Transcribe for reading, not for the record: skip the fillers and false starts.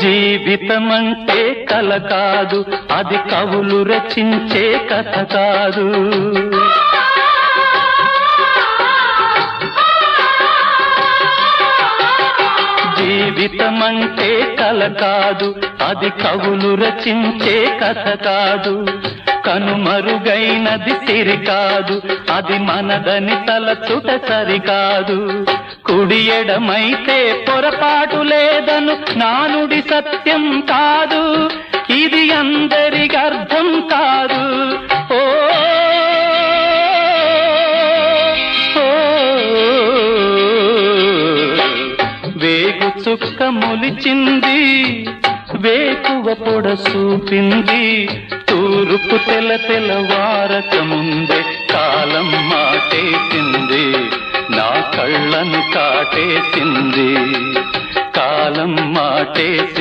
జీవితమంటే కల కాదు, అది కవులు రచించే కథ కాదు. జీవితమంటే కల కాదు, అది కవులు రచించే కథ కాదు. కనుమరుగైనది సిరి కాదు, అది మనదని తలచుట సరికాదు. కుడి ఎడమైతే పొరపాటు లేదను నానుడి సత్యం కాదు, ఇది అందరికి అర్థం కాదు. ఓ వేగు చుక్క మొలిచింది, వేకువ పొడ చూపింది, తూరుపు తెల్లవారక ముందే కాలం మాటేసింది, నా కళ్ళను కాటేసింది, కాలం మాటేసింది.